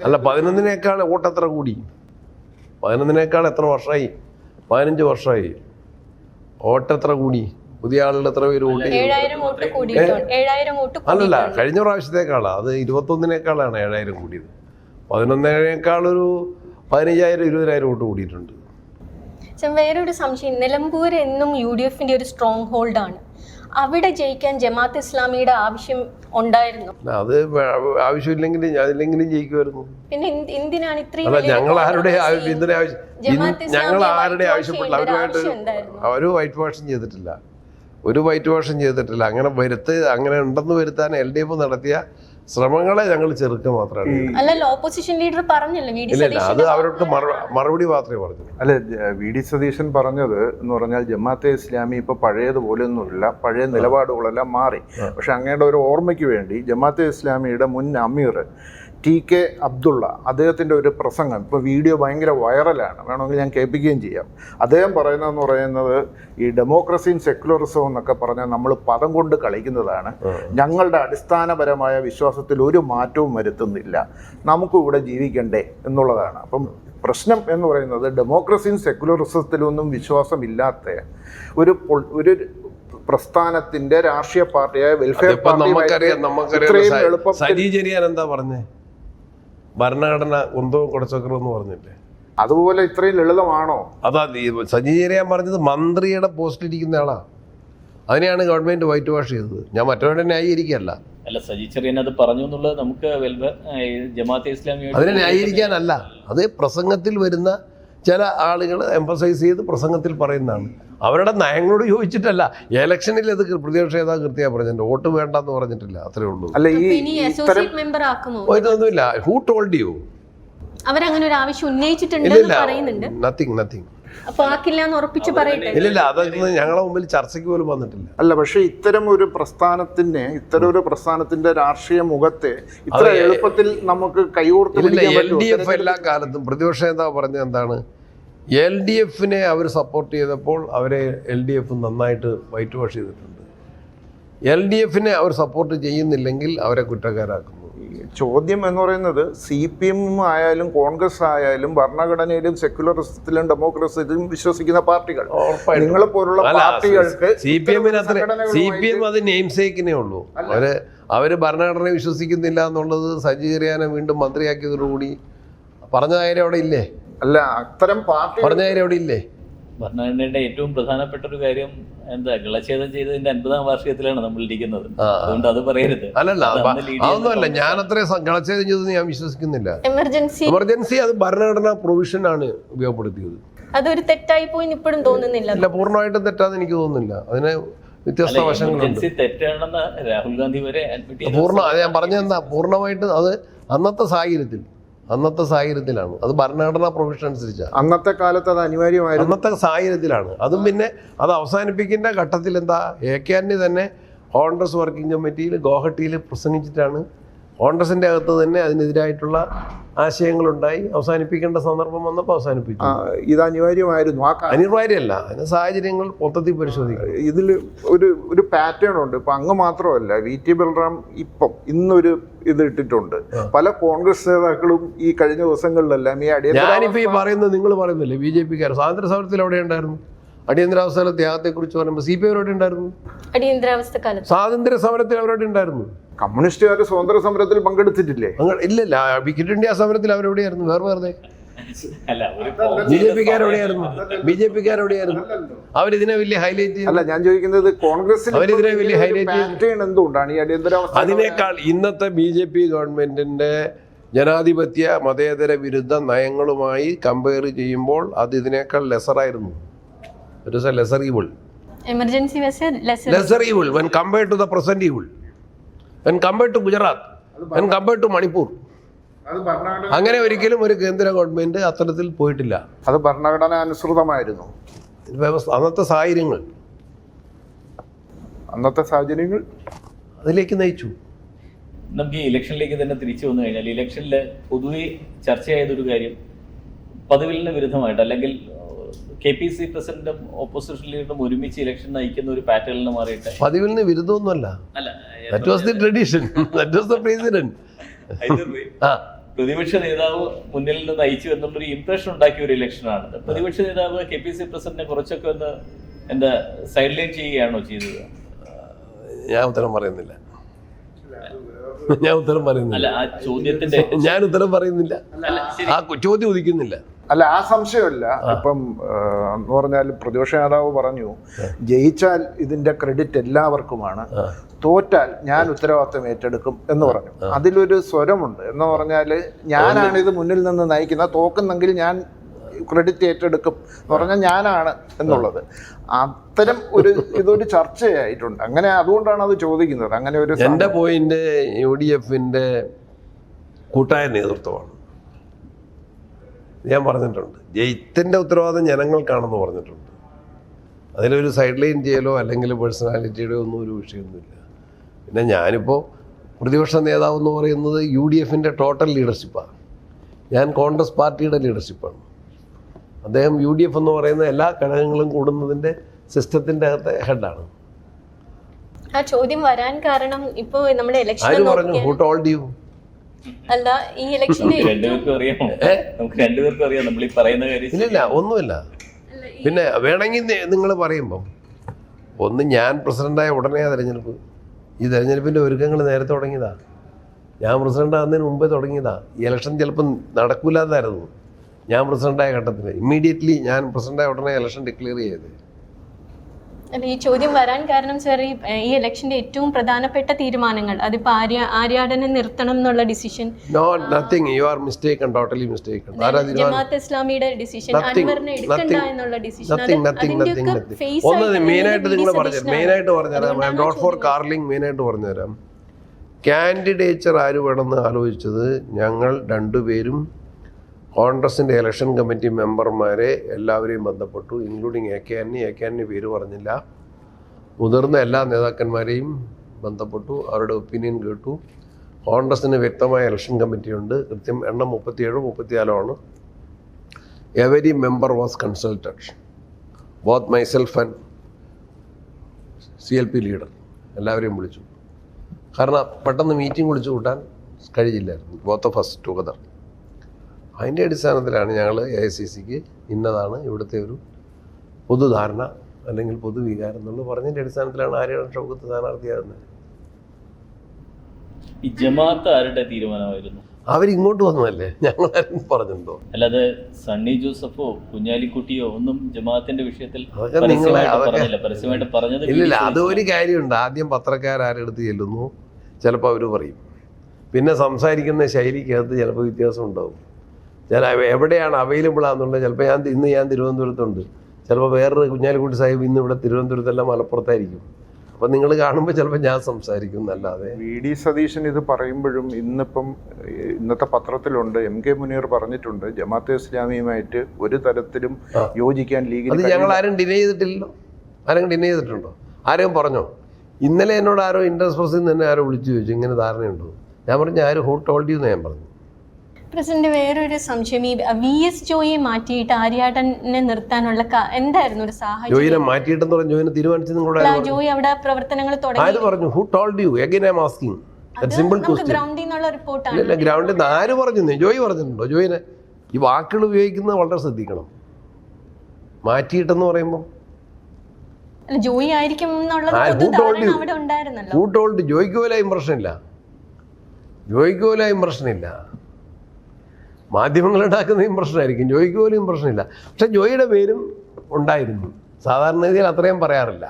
അല്ല 11-നേക്കാൾ വോട്ടെത്ര കൂടി? 11-നേക്കാൾ എത്ര വർഷമായി? 15 വർഷമായി. വോട്ടെത്ര കൂടി? പുതിയ ആളുകൾ എത്ര പേര് വോട്ട് ചെയ്തു? അല്ലല്ല, കഴിഞ്ഞ പ്രാവശ്യത്തേക്കാളാണ്. അത് 21-നേക്കാളാണ് 7000 കൂടിയത്. 11-നേക്കാളൊരു 15,000-20,000 വോട്ട് കൂടിയിട്ടുണ്ട്. വേറൊരു സംശയം, നിലമ്പൂർ എന്നും UDF-ന്റെ ഒരു സ്ട്രോങ് ഹോൾഡാണ്. അവിടെ ജയിക്കാൻ ജമാഅത്ത് ഇസ്ലാമിയുടെ ആവശ്യം ഉണ്ടായിരുന്നു? അത് ആവശ്യമില്ലെങ്കിലും ജയിക്കുമായിരുന്നു. പിന്നെ എന്തിനാണ് ഇത്രയും? ഞങ്ങൾ ആരുടെ ആവശ്യപ്പെട്ടില്ല. അവര് വൈറ്റ് വാഷിംഗ് ചെയ്തിട്ടില്ല. അങ്ങനെ അങ്ങനെ ഉണ്ടെന്ന് വരുത്താൻ LDF നടത്തിയ ശ്രമങ്ങളെ ഞങ്ങൾ ചെറുക്കുക മാത്രമാണ്. അല്ലല്ലോ, ഓപ്പോസിഷൻ ലീഡർ പറഞ്ഞല്ലോ. ഇല്ല, അത് അവർക്ക് മറുപടി മാത്രമേ പറഞ്ഞു. അല്ല, VD സതീശൻ പറഞ്ഞത് എന്ന് പറഞ്ഞാൽ ജമാഅത്തെ ഇസ്ലാമി ഇപ്പൊ പഴയതുപോലെയൊന്നുമില്ല, പഴയ നിലപാടുകളെല്ലാം മാറി. പക്ഷെ അങ്ങയുടെ ഒരു ഓർമ്മയ്ക്ക് വേണ്ടി ജമാഅത്തെ ഇസ്ലാമിയുടെ മുൻ അമീർ TK അബ്ദുള്ള, അദ്ദേഹത്തിൻ്റെ ഒരു പ്രസംഗം ഇപ്പോൾ വീഡിയോ ഭയങ്കര വൈറലാണ്, വേണമെങ്കിൽ ഞാൻ കേൾപ്പിക്കുകയും ചെയ്യാം. അദ്ദേഹം പറയുന്നത് ഈ ഡെമോക്രസിയും സെക്യുലറിസവും എന്നൊക്കെ പറഞ്ഞാൽ നമ്മൾ പദം കൊണ്ട് കളിക്കുന്നതാണ്. ഞങ്ങളുടെ അടിസ്ഥാനപരമായ വിശ്വാസത്തിൽ ഒരു മാറ്റവും വരുത്തുന്നില്ല, നമുക്കും ഇവിടെ ജീവിക്കണ്ടേ എന്നുള്ളതാണ്. അപ്പം പ്രശ്നം എന്ന് പറയുന്നത് ഡെമോക്രസിയും സെക്യുലറിസത്തിലൊന്നും വിശ്വാസമില്ലാത്ത ഒരു പ്രസ്ഥാനത്തിന്റെ രാഷ്ട്രീയ പാർട്ടിയായ വെൽഫെയർ എന്താ പറഞ്ഞേ? ഭരണഘടന കുന്തവും കുടച്ചക്രം എന്ന് പറഞ്ഞില്ലേ? അതുപോലെ ഇത്രയും ലളിതമാണോ? അതാ സജീചേരിയാൻ പറഞ്ഞത് മന്ത്രിയുടെ പോസ്റ്റിലിരിക്കുന്ന ആളാ. അതിനെയാണ് ഗവൺമെന്റ് വൈറ്റ് വാഷ് ചെയ്തത്. ഞാൻ മറ്റവരുടെ ന്യായീകരിക്കല്ല. അല്ല, സജി ചെറിയൻ അത് പറഞ്ഞു എന്നുള്ളത് നമുക്ക് ജമാഅത്തെ ഇസ്ലാമി അതിനെ ന്യായീകരിക്കാനല്ല, അത് പ്രസംഗത്തിൽ വരുന്ന ചില ആളുകൾ എംഫസൈസ് ചെയ്ത് പ്രസംഗത്തിൽ പറയുന്നതാണ്. അവരുടെ നയങ്ങളോട് ചോദിച്ചിട്ടല്ല. ഇലക്ഷനിൽ അത് പ്രതിപക്ഷ നേതാവ് കൃത്യമായി പറഞ്ഞിട്ടുണ്ട്, വോട്ട് വേണ്ടെന്ന് പറഞ്ഞിട്ടില്ല. അത്രേ ഉള്ളൂ. ഇതൊന്നുമില്ല. Who told U? അവരങ്ങനെ ഒരു ആവശ്യം ഉന്നയിച്ചിട്ടുണ്ടെന്ന് പറയുന്നുണ്ട്. നത്തിങ്. ഇല്ല, അതൊന്നും ഞങ്ങളുടെ മുമ്പിൽ ചർച്ചയ്ക്ക് പോലും വന്നിട്ടില്ല. അല്ല, പക്ഷെ ഇത്തരം ഒരു പ്രസ്ഥാനത്തിന്റെ രാഷ്ട്രീയ മുഖത്തെ ഇത്ര എളുപ്പത്തിൽ നമുക്ക് കൈകോർത്ത് LDF എല്ലാ കാലത്തും പ്രതിപക്ഷ നേതാവ് പറഞ്ഞത് എന്താണ്? LDF-നെ അവർ സപ്പോർട്ട് ചെയ്തപ്പോൾ അവരെ LDF നന്നായിട്ട് വൈറ്റ് വാഷ് ചെയ്തിട്ടുണ്ട്. LDF-നെ അവർ സപ്പോർട്ട് ചെയ്യുന്നില്ലെങ്കിൽ അവരെ കുറ്റക്കാരാക്കുന്നു. ചോദ്യം എന്ന് പറയുന്നത് CPM ആയാലും കോൺഗ്രസ് ആയാലും ഭരണഘടനയിലും സെക്യുലറിസത്തിലും ഡെമോക്രസിയിലും വിശ്വസിക്കുന്ന പാർട്ടികൾ, നിങ്ങളെ പോലുള്ള പാർട്ടികൾക്ക് CPM അത് നെയിംസേക്കിനേ ഉള്ളൂ. അവര് ഭരണഘടന വിശ്വസിക്കുന്നില്ല എന്നുള്ളത് സജീറിയാനെ വീണ്ടും മന്ത്രിയാക്കിയതോടുകൂടി പറഞ്ഞ കാര്യം അവിടെ ഇല്ലേ? അല്ല, അത്തരം പാർട്ടി പറഞ്ഞ കാര്യം അവിടെ ഇല്ലേ? ഭരണഘടനയുടെ ഏറ്റവും പ്രധാനപ്പെട്ട ഒരു കാര്യം എന്താ, ഗളച്ഛേദം ചെയ്തതിന്റെ 50ാം വാർഷികത്തിലാണ് നമ്മൾ ഇരിക്കുന്നത്. അതുകൊണ്ട് അത് പറയരുത്. അല്ലല്ല, അതൊന്നുമല്ല. ഞാൻ അത്രയും ഗളച്ഛേദം ചെയ്തത് ഞാൻ വിശ്വസിക്കുന്നില്ല. എമർജൻസി അത് ഭരണഘടനാ പ്രൊവിഷൻ ആണ് ഉപയോഗപ്പെടുത്തിയത്. അതൊരു തെറ്റായി പോയി ഇപ്പോഴും തോന്നുന്നില്ല. ഇല്ല, പൂർണ്ണമായിട്ടും തെറ്റാന്ന് എനിക്ക് തോന്നുന്നില്ല. അതിന് വ്യത്യസ്ത വശങ്ങളുണ്ട്. തെറ്റാണെന്ന് രാഹുൽ ഗാന്ധി വരെ ഞാൻ പറഞ്ഞതെന്താ, പൂർണ്ണമായിട്ട് അത് അന്നത്തെ സാഹചര്യത്തിലാണ്. അത് ഭരണഘടനാ പ്രൊവിഷൻ അനുസരിച്ചാണ്. അന്നത്തെ കാലത്ത് അത് അനിവാര്യമായിരുന്നു. അന്നത്തെ സാഹചര്യത്തിലാണ്. അതും പിന്നെ അത് അവസാനിപ്പിക്കേണ്ട ഘട്ടത്തിൽ എന്താ, AK ആന്റണി തന്നെ കോൺഗ്രസ് വർക്കിംഗ് കമ്മിറ്റിയിൽ ഗോഹട്ടിയിൽ പ്രസംഗിച്ചിട്ടാണ് കോൺഗ്രസിന്റെ അകത്ത് തന്നെ അതിനെതിരായിട്ടുള്ള ആശയങ്ങളുണ്ടായി. അവസാനിപ്പിക്കേണ്ട സന്ദർഭം വന്നപ്പോൾ അവസാനിപ്പിച്ചു. ഇത് അനിവാര്യമായിരുന്നു. അനിവാര്യമല്ല, അതിന് സാഹചര്യങ്ങൾ മൊത്തത്തിൽ പരിശോധിക്കണം. ഇതിൽ ഒരു പാറ്റേൺ ഉണ്ട്. ഇപ്പൊ അങ്ങ് മാത്രമല്ല, VT ബൽറാം ഇന്നൊരു ഇത് ഇട്ടിട്ടുണ്ട്. പല കോൺഗ്രസ് നേതാക്കളും ഈ കഴിഞ്ഞ ദിവസങ്ങളിലെല്ലാം ഞാനിപ്പോ ഈ പറയുന്നത് നിങ്ങൾ പറയുന്നില്ലേ, BJP-ക്കാർ സ്വാതന്ത്ര്യ സമരത്തിൽ എവിടെ ഉണ്ടായിരുന്നു? അടിയന്തരാവസ്ഥ ത്യാഗത്തെ കുറിച്ച് പറയുമ്പോൾ CPI അവരോട് ഉണ്ടായിരുന്നു. സ്വാതന്ത്ര്യ സമരത്തിൽ അവരോട് ഉണ്ടായിരുന്നു. കമ്മ്യൂണിസ്റ്റുകാർ സ്വാതന്ത്ര്യ സമരത്തിൽ പങ്കെടുത്തിട്ടില്ലേ? ഇല്ലല്ല. ക്വിറ്റ് ഇന്ത്യ സമരത്തിൽ അവരെവിടെയായിരുന്നു? വെറുതെ BJP-ക്കാരെവിടെയായിരുന്നു? അവരിതിനെ വലിയ ഹൈലൈറ്റ് ചെയ്തു. അല്ല, ഞാൻ ചോദിക്കുന്നത് കോൺഗ്രസിൽ അവരിതിനെ വലിയ ഹൈലൈറ്റ് എന്തുകൊണ്ടാണ് ഈ അടിയന്തരാവസ്ഥ? അതിനേക്കാൾ ഇന്നത്തെ BJP ഗവൺമെന്റിന്റെ ജനാധിപത്യ മതേതര വിരുദ്ധ നയങ്ങളുമായി കമ്പയർ ചെയ്യുമ്പോൾ അത് ഇതിനേക്കാൾ ലെസറായിരുന്നു. It is a lesser evil. Emergency was a lesser evil when compared to the present evil. When compared to Gujarat, when compared to Manipur. അങ്ങനെ ഒരിക്കലും ഒരു കേന്ദ്ര ഗവൺമെന്റ് അത്തരത്തിൽ പോയിട്ടില്ല. അത് ഭരണഘടന അനുസൃതമായിരുന്നു. അന്നത്തെ സാഹചര്യങ്ങൾ അതിലേക്ക് നയിച്ചു. നമുക്ക് ഈ ഇലക്ഷനിലേക്ക് തന്നെ തിരിച്ചു വന്നു കഴിഞ്ഞാൽ, ഇലക്ഷനിൽ പൊതുവെ ചർച്ചയായതൊരു കാര്യം പതിവിലിന് വിരുദ്ധമായിട്ട്, അല്ലെങ്കിൽ KPC പ്രസിഡന്റും ഓപ്പോസിഷൻ ലീഡറും ഒരുമിച്ച് ഇലക്ഷൻ നയിക്കുന്ന ഒരു പാറ്റേണിന് മാറിയിട്ട്. പതിവിലിന് വിരുദ്ധമൊന്നുമല്ല. That was the tradition. That was the president. പ്രതിപക്ഷ നേതാവ് മുന്നിൽ നിന്ന് നയിച്ചു എന്നുള്ളൊരു ഇംപ്രഷൻ ഉണ്ടാക്കിയ ഒരു ഇലക്ഷനാണ്. പ്രതിപക്ഷ നേതാവ് KPC പ്രസിഡന്റിനെ കുറച്ചൊക്കെ ഒന്ന് എന്താ സൈഡ് ലൈൻ ചെയ്യുകയാണോ ചെയ്തത്? ഞാൻ ഉത്തരം പറയുന്നില്ല. ഞാൻ ഉത്തരം പറയുന്നില്ല. അല്ല, ആ ചോദ്യത്തിന്റെ ഞാൻ ഉത്തരം പറയുന്നില്ല. ആ ചോദ്യം ഉദിക്കുന്നില്ല. അല്ല, ആ സംശയമില്ല. ഇപ്പം എന്ന് പറഞ്ഞാൽ പ്രതിപക്ഷ നേതാവ് പറഞ്ഞു ജയിച്ചാൽ ഇതിന്റെ ക്രെഡിറ്റ് എല്ലാവർക്കുമാണ്, തോറ്റാൽ ഞാൻ ഉത്തരവാദിത്വം ഏറ്റെടുക്കും എന്ന് പറഞ്ഞു. അതിലൊരു സ്വരമുണ്ട്. എന്ന് പറഞ്ഞാൽ ഞാനാണ് ഇത് മുന്നിൽ നിന്ന് നയിക്കുന്നത്, തോക്കുന്നെങ്കിൽ ഞാൻ ക്രെഡിറ്റ് ഏറ്റെടുക്കും എന്ന് പറഞ്ഞാൽ ഞാനാണ് എന്നുള്ളത്. അത്തരം ഇതൊരു ചർച്ചയായിട്ടുണ്ട്. അങ്ങനെ അതുകൊണ്ടാണ് അത് ചോദിക്കുന്നത്. അങ്ങനെ ഒരു എൻ്റെ പോയിന്റ് UDFന്റെ കൂട്ടായ നേതൃത്വമാണ്. ഞാൻ പറഞ്ഞിട്ടുണ്ട്, ജയിത്തിൻ്റെ ഉത്തരവാദിത്വം ജനങ്ങൾക്കാണെന്ന് പറഞ്ഞിട്ടുണ്ട്. അതിലൊരു സൈഡ് ലൈൻ ചെയ്യലോ അല്ലെങ്കിൽ പേഴ്സണാലിറ്റിയുടെ ഒന്നും ഒരു വിഷയമൊന്നുമില്ല. പിന്നെ ഞാനിപ്പോൾ പ്രതിപക്ഷ നേതാവ് എന്ന് പറയുന്നത് UDFന്റെ ടോട്ടൽ ലീഡർഷിപ്പാണ്. ഞാൻ കോൺഗ്രസ് പാർട്ടിയുടെ ലീഡർഷിപ്പാണ്. അദ്ദേഹം UDF എന്ന് പറയുന്ന എല്ലാ ഘടകങ്ങളും കൂടുന്നതിൻ്റെ സിസ്റ്റത്തിൻ്റെ അകത്തെ ഹെഡാണ്. ആ ചോദ്യം വരാൻ കാരണം ഇപ്പോൾ നമ്മുടെ ആര് പറഞ്ഞു? Who told you? അല്ല, ഈ ഇലക്ഷന്റെ രണ്ടുപേർക്കും അറിയാമോ? നമുക്ക് രണ്ടുപേർക്കും അറിയാം നമ്മൾ ഈ പറയുന്ന കാര്യം. ഇല്ലില്ല, ഒന്നുമില്ല. പിന്നെ വേണമെങ്കിൽ നിങ്ങൾ പറയുമ്പം ഒന്ന്, ഞാൻ പ്രസിഡൻ്റായ ഉടനെ തിരഞ്ഞെടുപ്പ്. ഈ തിരഞ്ഞെടുപ്പിൻ്റെ ഒരുക്കങ്ങൾ നേരത്തെ തുടങ്ങിയതാ. ഞാൻ പ്രസിഡൻ്റ് ആകുന്നതിന് മുമ്പേ തുടങ്ങിയതാ. ഈ ഇലക്ഷൻ ചിലപ്പം നടക്കൂലാതായിരുന്നു. ഞാൻ പ്രസിഡൻ്റായ ഘട്ടത്തിൽ ഇമ്മീഡിയറ്റ്ലി ഞാൻ പ്രസിഡൻ്റായ ഉടനെ ഇലക്ഷൻ ഡിക്ലെയർ ചെയ്തത്. അല്ല, ഈ ചോദ്യം വരാൻ കാരണം സാർ, ഈ ഇലക്ഷന്റെ ഏറ്റവും പ്രധാനപ്പെട്ട തീരുമാനങ്ങൾ, അതിപ്പോ ആര്യാടനെ നിർത്തണം എന്നുള്ള decision. No, nothing. You are mistaken, totally mistaken. ജമാഅത്ത് ഇസ്ലാമിയുടെ ഡിസിഷൻ, അൻവറിനെ എടുക്കണ്ട എന്നുള്ള ഡിസിഷൻ. ഒന്ന് മെയിനായിട്ട് നിങ്ങൾ പറഞ്ഞുതരാം. മെയിനായിട്ട് പറഞ്ഞുതരാം. I am not for calling. മെയിനായിട്ട് പറഞ്ഞുതരാം. കാൻഡിഡേച്ചർ ആര് വേണമെന്ന് ആലോചിച്ചത് ഞങ്ങൾ രണ്ടുപേരും കോൺഗ്രസിൻ്റെ ഇലക്ഷൻ കമ്മിറ്റി മെമ്പർമാരെ എല്ലാവരെയും ബന്ധപ്പെട്ടു, ഇൻക്ലൂഡിങ് AK ആന്റണി പേര് പറഞ്ഞില്ല. മുതിർന്ന എല്ലാ നേതാക്കന്മാരെയും ബന്ധപ്പെട്ടു, അവരുടെ ഒപ്പീനിയൻ കേട്ടു. കോൺഗ്രസിന് വ്യക്തമായ ഇലക്ഷൻ കമ്മിറ്റിയുണ്ട്. കൃത്യം എണ്ണം 37 ആണ്. Every member was consulted, both myself and CLP leader. എല്ലാവരെയും വിളിച്ചു. കാരണം പെട്ടെന്ന് മീറ്റിംഗ് വിളിച്ചു കൂട്ടാൻ കഴിയില്ലായിരുന്നു, ബോത്ത് ഓഫ് അസ് ടുഗദർ. അതിൻ്റെ അടിസ്ഥാനത്തിലാണ് ഞങ്ങൾ AICCക്ക് ഇന്നതാണ് ഇവിടുത്തെ ഒരു പൊതുധാരണ അല്ലെങ്കിൽ പൊതുവികാരം എന്നുള്ളത് പറഞ്ഞതിൻ്റെ അടിസ്ഥാനത്തിലാണ് ആര്യാടൻ ഷൗക്കത്ത് സ്ഥാനാർത്ഥിയാകുന്നത്. ഈ ജമാഅത്ത് ആരുടെ തീരുമാനമായിരുന്നു? അവരിങ്ങോട്ട് വന്നതല്ലേ, ഞങ്ങളാരും പറഞ്ഞിട്ടുണ്ടോ? അല്ലാതെ സണ്ണി ജോസഫോ കുഞ്ഞാലിക്കുട്ടിയോ ഒന്നും ജമാഅത്തിന്റെ വിഷയത്തിൽ പരസ്യമായിട്ട് പറഞ്ഞത് ഇല്ലില്ല. അതൊരു കാര്യമുണ്ട്. ആദ്യം പത്രക്കാരെടുത്ത് ചെല്ലുന്നു, ചിലപ്പോൾ അവർ പറയും. പിന്നെ സംസാരിക്കുന്ന ശൈലിക്കകത്ത് ചിലപ്പോൾ വ്യത്യാസം ഉണ്ടാവും. എവിടെയാണ് അവൈലബിൾ ആണെന്നുള്ളത്. ചിലപ്പോൾ ഞാൻ തിരുവനന്തപുരത്തുണ്ട്, ചിലപ്പോൾ വേറൊരു കുഞ്ഞാലിക്കുട്ടി സാഹിബ് ഇന്ന് ഇവിടെ തിരുവനന്തപുരത്തല്ല മലപ്പുറത്തായിരിക്കും. അപ്പം നിങ്ങൾ കാണുമ്പോൾ ചിലപ്പോൾ ഞാൻ സംസാരിക്കും എന്നല്ലാതെ. VD സതീശൻ ഇത് പറയുമ്പോഴും ഇന്നത്തെ പത്രത്തിലുണ്ട്, MK മുനീർ പറഞ്ഞിട്ടുണ്ട് ജമാഅത്തെ ഇസ്ലാമിയുമായിട്ട് ഒരു തരത്തിലും യോജിക്കാൻ ലീഗിൽ. അത് ഞങ്ങൾ ആരും ഡിനൈ ചെയ്തിട്ടില്ലല്ലോ. ആരെങ്കിലും ഡിനൈ ചെയ്തിട്ടുണ്ടോ? ആരെയും പറഞ്ഞോ? ഇന്നലെ എന്നോട് ആരോ ഇൻട്രസ്പ്രസിൽ നിന്ന് തന്നെ ആരോ വിളിച്ചു ചോദിച്ചു ഇങ്ങനെ ധാരണയുണ്ടോ? ഞാൻ പറഞ്ഞു ആരും ഹൂ ടോൾഡ് യു എന്ന് ഞാൻ പറഞ്ഞു. പ്രസിഡന്റ്, വേറൊരു സംശയം, ഈ VS ജോയിയെ മാറ്റിയിട്ട് ആര്യാടനെ നിർത്താനുള്ള എന്തായിരുന്നു ഒരു സാഹചര്യം? ജോയിനെ മാറ്റിയിട്ടെന്ന് പറഞ്ഞു. ജോയിനെ തീരുമാനിച്ചത് നിങ്ങളോട് ജോയി അവിടെ പ്രവർത്തനങ്ങൾ ആര് പറഞ്ഞു? Who told you? Again I am asking. Simple question. ഗ്രൗണ്ടിൽ നിന്നുള്ള റിപ്പോർട്ടാണ്. ഇല്ല, ഗ്രൗണ്ടിൽ നിന്ന് ആര് പറഞ്ഞു? ജോയി പറഞ്ഞിട്ടുണ്ടോ? ജോയിനെ ഈ വാക്കുകൾ ഉപയോഗിക്കുന്നത് വളരെ ശ്രദ്ധിക്കണം. മാറ്റിയിട്ടെന്ന് പറയുമ്പോൾ ജോയി ആയിരിക്കും എന്നുള്ളത് അവിടെ ഉണ്ടായിരുന്നല്ലോ. Who told? ജോയിക്ക് പോലും ഇംപ്രഷൻ ഇല്ല. മാധ്യമങ്ങൾ ഉണ്ടാക്കുന്ന ഇംപ്രഷനായിരിക്കും, ജോയിക്ക് പോലും ഇംപ്രഷനില്ല. പക്ഷെ ജോയിയുടെ പേരും ഉണ്ടായിരുന്നു. സാധാരണ രീതിയിൽ അത്രയും പറയാറില്ല.